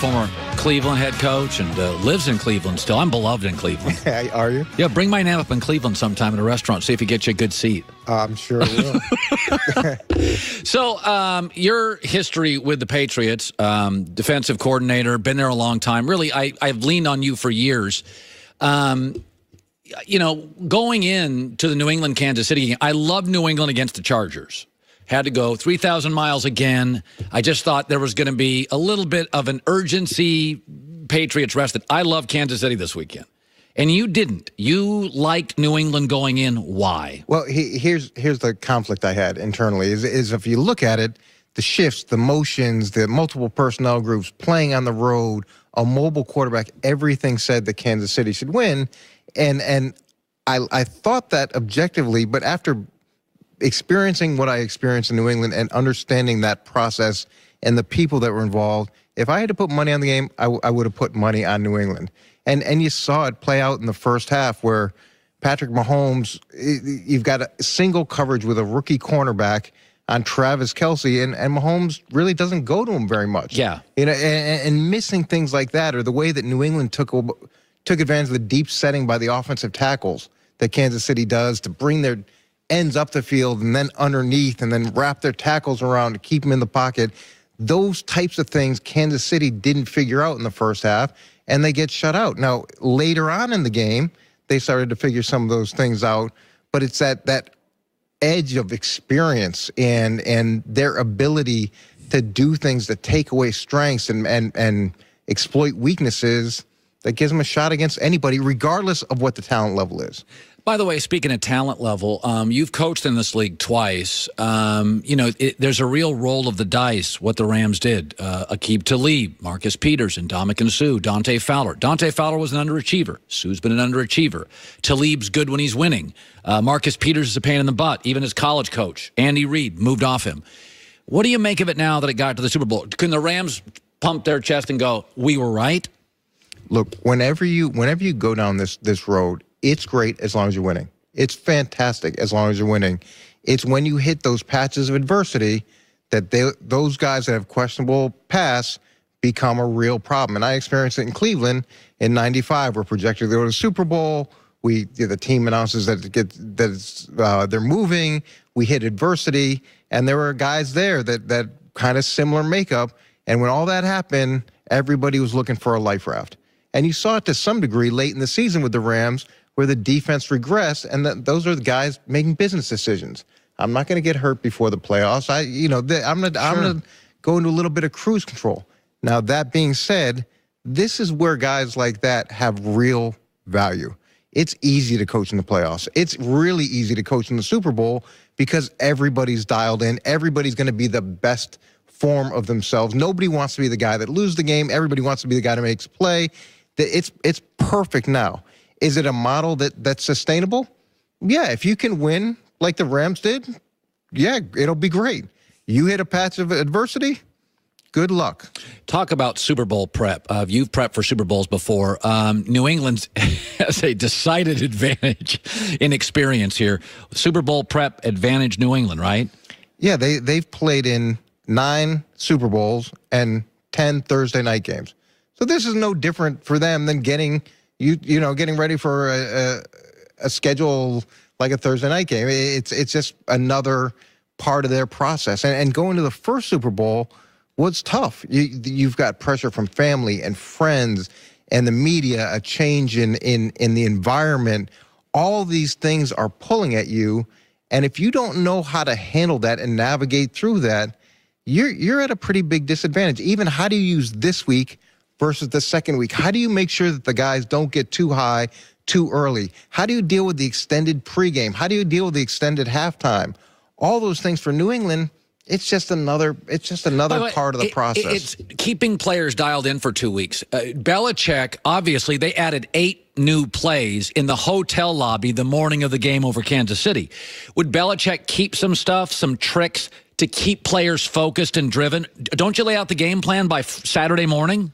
former Cleveland head coach and lives in Cleveland still. I'm beloved in Cleveland. Are you? Yeah, bring my name up in Cleveland sometime at a restaurant. See if you get you a good seat. I'm sure it will. So your history with the Patriots, defensive coordinator, been there a long time. Really, I've leaned on you for years. You know, going into the New England-Kansas City game, I love New England against the Chargers. Had to go 3,000 miles again. I just thought there was going to be a little bit of an urgency. Patriots rested. I love Kansas City this weekend. And you didn't. You liked New England going in. Why? Well, here's the conflict I had internally is if you look at it, the shifts, the motions, the multiple personnel groups, playing on the road, a mobile quarterback, everything said that Kansas City should win. And I thought that objectively, but after experiencing what I experienced in New England and understanding that process and the people that were involved, if I had to put money on the game, I would have put money on New England. And you saw it play out in the first half where Patrick Mahomes, you've got a single coverage with a rookie cornerback on Travis Kelce, and Mahomes really doesn't go to him very much. Yeah. You know, and missing things like that, or the way that New England took advantage of the deep setting by the offensive tackles that Kansas City does to bring their ends up the field and then underneath and then wrap their tackles around to keep them in the pocket. Those types of things Kansas City didn't figure out in the first half, and they get shut out. Now, later on in the game, they started to figure some of those things out, but it's that edge of experience and their ability to do things that take away strengths and exploit weaknesses that gives them a shot against anybody, regardless of what the talent level is. By the way, speaking of talent level, you've coached in this league twice. You know, there's a real roll of the dice, what the Rams did. Aqib Talib, Marcus Peters, and Ndamukong Suh, Dante Fowler. Dante Fowler was an underachiever. Suh's been an underachiever. Talib's good when he's winning. Marcus Peters is a pain in the butt. Even his college coach, Andy Reid, moved off him. What do you make of it now that it got to the Super Bowl? Can the Rams pump their chest and go, we were right? Look, whenever you go down this road, it's great as long as you're winning. It's fantastic as long as you're winning. It's when you hit those patches of adversity that those guys that have questionable past become a real problem. And I experienced it in Cleveland in '95. We're projected to go to the Super Bowl. The team announces that they're moving. We hit adversity, and there were guys there that kind of similar makeup. And when all that happened, everybody was looking for a life raft. And you saw it to some degree late in the season with the Rams, where the defense regressed, and those are the guys making business decisions. I'm not going to get hurt before the playoffs. I'm going to go into a little bit of cruise control. Now, that being said, this is where guys like that have real value. It's easy to coach in the playoffs. It's really easy to coach in the Super Bowl because everybody's dialed in. Everybody's going to be the best form of themselves. Nobody wants to be the guy that loses the game. Everybody wants to be the guy that makes a play. It's perfect now. Is it a model that's sustainable? Yeah, if you can win like the Rams did, yeah, it'll be great. You hit a patch of adversity, good luck. Talk about Super Bowl prep. You've prepped for Super Bowls before. New England has a decided advantage in experience here. Super Bowl prep advantage New England, right? Yeah, they've played in 9 Super Bowls and 10 Thursday night games. So this is no different for them than getting ready for a schedule like a Thursday night game. It's just another part of their process. And going to the first Super Bowl was tough. You've got pressure from family and friends and the media, a change in the environment. All these things are pulling at you. And if you don't know how to handle that and navigate through that, you're at a pretty big disadvantage. Even how do you use this week versus the second week? How do you make sure that the guys don't get too high too early? How do you deal with the extended pregame? How do you deal with the extended halftime? All those things for New England, it's just another part of the process. It's keeping players dialed in for 2 weeks. Belichick, obviously, they added 8 new plays in the hotel lobby the morning of the game over Kansas City. Would Belichick keep some stuff, some tricks to keep players focused and driven? Don't you lay out the game plan by Saturday morning?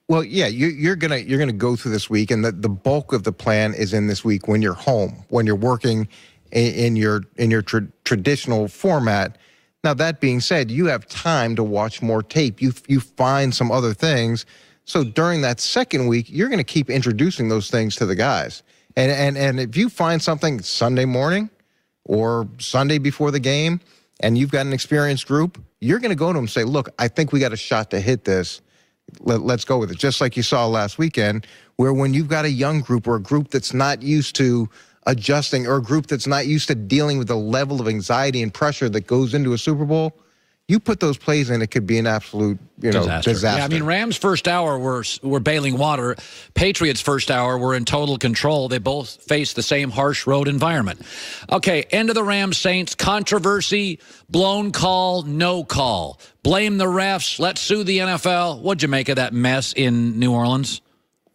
Well, yeah, you're gonna go through this week, and the bulk of the plan is in this week when you're home, when you're working in your traditional format. Now, that being said, you have time to watch more tape. You find some other things So during that second week, you're going to keep introducing those things to the guys. And if you find something Sunday morning or Sunday before the game and you've got an experienced group, you're going to go to them and say, look, I think we got a shot to hit this. Let's go with it. Just like you saw last weekend, where when you've got a young group or a group that's not used to adjusting or a group that's not used to dealing with the level of anxiety and pressure that goes into a Super Bowl, you put those plays in, it could be an absolute, disaster. Yeah, I mean, Rams' first hour were bailing water. Patriots' first hour were in total control. They both faced the same harsh road environment. Okay, end of the Rams-Saints. Controversy, blown call, no call. Blame the refs. Let's sue the NFL. What'd you make of that mess in New Orleans?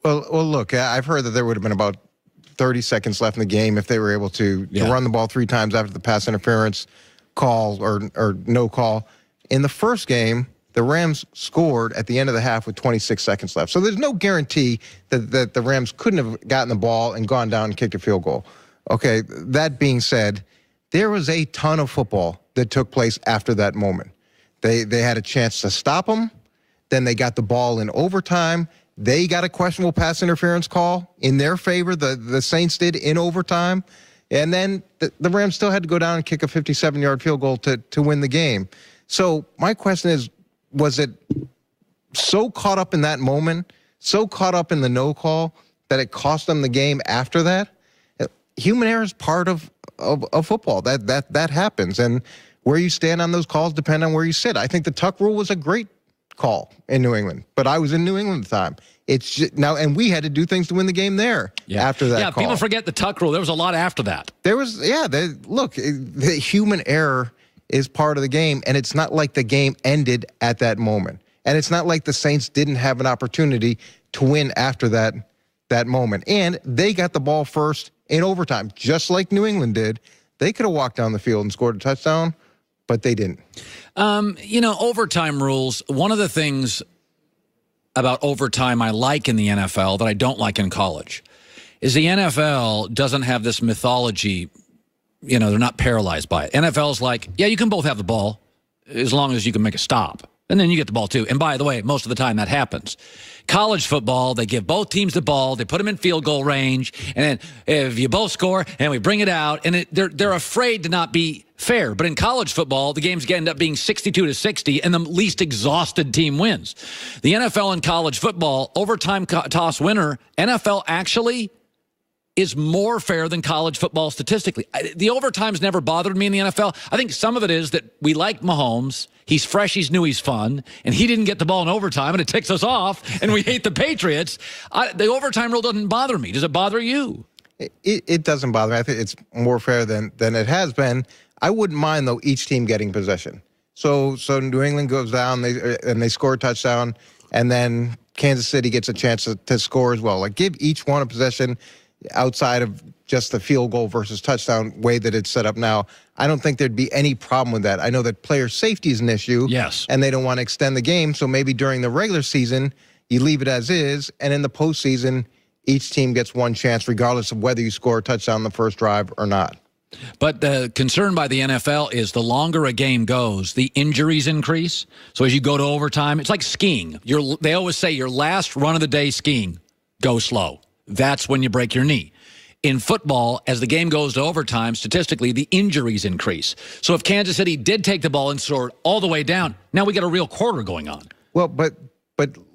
Well, look, I've heard that there would have been about 30 seconds left in the game if they were able to run the ball 3 times after the pass interference call or no call. In the first game, the Rams scored at the end of the half with 26 seconds left. So there's no guarantee that the Rams couldn't have gotten the ball and gone down and kicked a field goal. Okay, that being said, there was a ton of football that took place after that moment. They had a chance to stop them. Then they got the ball in overtime. They got a questionable pass interference call in their favor. The Saints did in overtime. And then the Rams still had to go down and kick a 57-yard field goal to win the game. So my question is, was it so caught up in that moment, so caught up in the no call that it cost them the game after that? Human error is part of football. That happens. And where you stand on those calls depend on where you sit. I think the tuck rule was a great call in New England, but I was in New England at the time. It's just, now, and we had to do things to win the game there after that call. People forget the tuck rule. There was a lot after that. There was, look, the human error is part of the game, and it's not like the game ended at that moment. And it's not like the Saints didn't have an opportunity to win after that moment. And they got the ball first in overtime, just like New England did. They could have walked down the field and scored a touchdown, but they didn't. Overtime rules, one of the things about overtime I like in the NFL that I don't like in college is the NFL doesn't have this mythology. They're not paralyzed by it. NFL's like, yeah, you can both have the ball as long as you can make a stop. And then you get the ball too. And by the way, most of the time that happens. College football, they give both teams the ball, they put them in field goal range, and then if you both score, and we bring it out, and they're afraid to not be fair. But in college football, the games end up being 62-60, and the least exhausted team wins. The NFL and college football, overtime toss winner, NFL actually is more fair than college football statistically. The overtime's never bothered me in the NFL. I think some of it is that we like Mahomes. He's fresh, he's new, he's fun, and he didn't get the ball in overtime, and it ticks us off, and we hate the Patriots. The overtime rule doesn't bother me. Does it bother you? It doesn't bother me. I think it's more fair than it has been. I wouldn't mind, though, each team getting possession. So New England goes down, they score a touchdown, and then Kansas City gets a chance to score as well. Like, give each one a possession outside of just the field goal versus touchdown way that it's set up now. I don't think there'd be any problem with that. I know that player safety is an issue. Yes. And they don't want to extend the game. So maybe during the regular season, you leave it as is. And in the postseason, each team gets one chance, regardless of whether you score a touchdown on the first drive or not. But the concern by the NFL is the longer a game goes, the injuries increase. So as you go to overtime, it's like skiing. They always say your last run of the day skiing, go slow. That's when you break your knee. In football, as the game goes to overtime, statistically, the injuries increase. So if Kansas City did take the ball and scored all the way down, now we got a real quarter going on. Well, but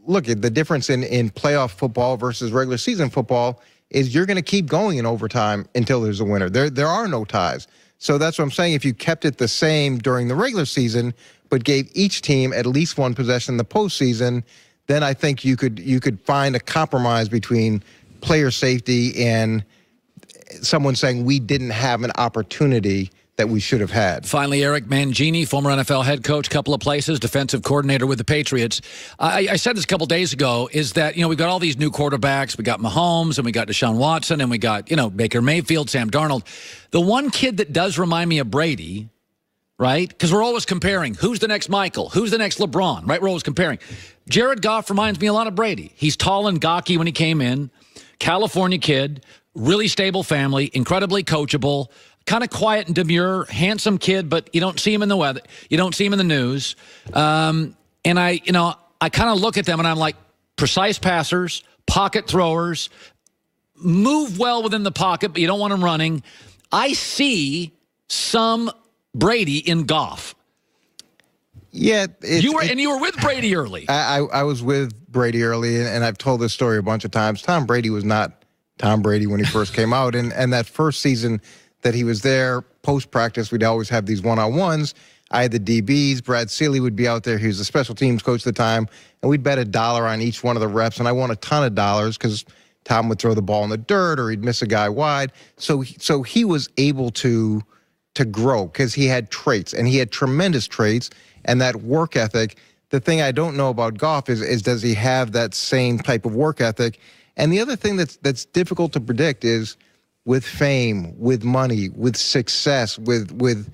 look, the difference in playoff football versus regular season football is you're going to keep going in overtime until there's a winner. There are no ties. So that's what I'm saying. If you kept it the same during the regular season, but gave each team at least one possession in the postseason, then I think you could find a compromise between player safety and someone saying we didn't have an opportunity that we should have had. Finally, Eric Mangini, former NFL head coach, couple of places, defensive coordinator with the Patriots. I said this a couple days ago, is that, we've got all these new quarterbacks. We got Mahomes, and we got Deshaun Watson, and we got, Baker Mayfield, Sam Darnold. The one kid that does remind me of Brady, right? Because we're always comparing. Who's the next Michael? Who's the next LeBron, right? We're always comparing. Jared Goff reminds me a lot of Brady. He's tall and gawky when he came in. California kid, really stable family, incredibly coachable, kind of quiet and demure, handsome kid, but you don't see him in the weather. You don't see him in the news. And I kind of look at them and I'm like, precise passers, pocket throwers, move well within the pocket, but you don't want them running. I see some Brady in Goff. Yeah. You were with Brady early. I was with Brady early, and I've told this story a bunch of times. Tom Brady was not Tom Brady when he first came out. And that first season that he was there, post-practice, we'd always have these one-on-ones. I had the DBs. Brad Seeley would be out there. He was the special teams coach at the time. And we'd bet $1 on each one of the reps. And I won a ton of dollars because Tom would throw the ball in the dirt or he'd miss a guy wide. So he was able to grow because he had traits, and he had tremendous traits and that work ethic. The thing I don't know about Goff is does he have that same type of work ethic? And the other thing that's difficult to predict is with fame, with money, with success, with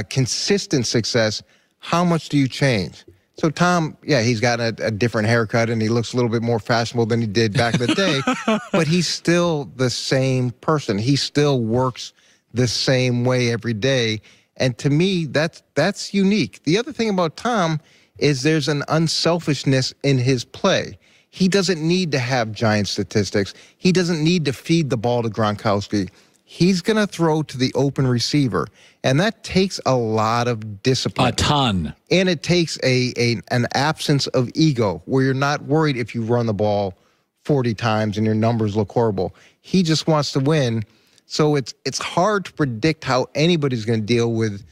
consistent success, how much do you change? So Tom, yeah, he's got a different haircut and he looks a little bit more fashionable than he did back in the day, but he's still the same person. He still works the same way every day. And to me, that's unique. The other thing about Tom is there's an unselfishness in his play. He doesn't need to have giant statistics. He doesn't need to feed the ball to Gronkowski. He's going to throw to the open receiver. And that takes a lot of discipline. A ton. And it takes an absence of ego where you're not worried if you run the ball 40 times and your numbers look horrible. He just wants to win. So it's hard to predict how anybody's going to deal with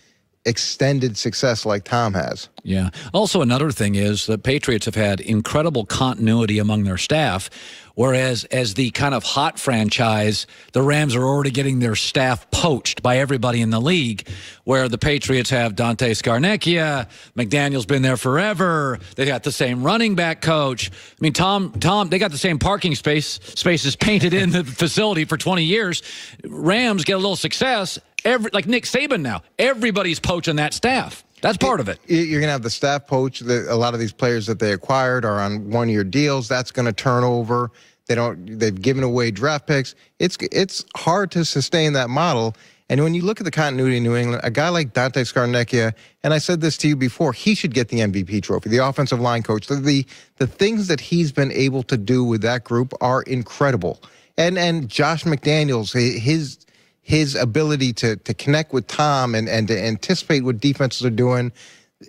extended success like Tom has. Yeah. Also, another thing is the Patriots have had incredible continuity among their staff, whereas as the kind of hot franchise, the Rams are already getting their staff poached by everybody in the league, where the Patriots have Dante Scarnecchia, McDaniel's been there forever, they got the same running back coach. I mean, Tom, they got the same parking spaces painted in the facility for 20 years. Rams get a little success, like Nick Saban now. Everybody's poaching that staff. That's part of it. You're going to have the staff poach. A lot of these players that they acquired are on one-year deals. That's going to turn over. They've given away draft picks. It's hard to sustain that model. And when you look at the continuity in New England, a guy like Dante Scarnecchia, and I said this to you before, he should get the MVP trophy, the offensive line coach. The things that he's been able to do with that group are incredible. And Josh McDaniels, his ability to connect with Tom and to anticipate what defenses are doing,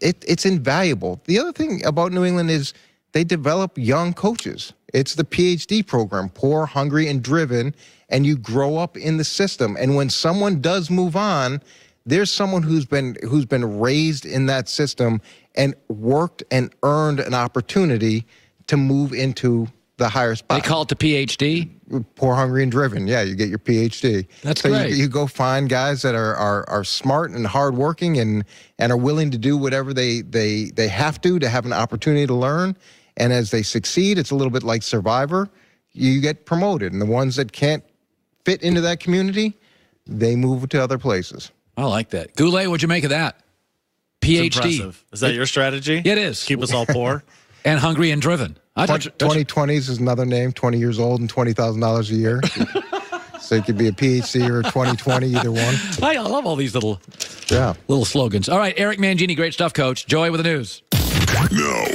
it's invaluable. The other thing about New England is they develop young coaches. It's the PhD program, poor, hungry, and driven, and you grow up in the system. And when someone does move on, there's someone who's been raised in that system and worked and earned an opportunity to move into the higher spot. They call it the PhD? Poor, hungry, and driven. Yeah, you get your PhD. That's great. You go find guys that are smart and hardworking and are willing to do whatever they have to have an opportunity to learn. And as they succeed, it's a little bit like Survivor. You get promoted. And the ones that can't fit into that community, they move to other places. I like that. Goulet, what'd you make of that? PhD. Is that your strategy? It is. Keep us all poor? And hungry and driven. 2020s is another name, 20 years old and $20,000 a year. So it could be a PhD or a 2020, either one. I love all these little slogans. All right, Eric Mangini, great stuff, Coach. Joy with the news. No.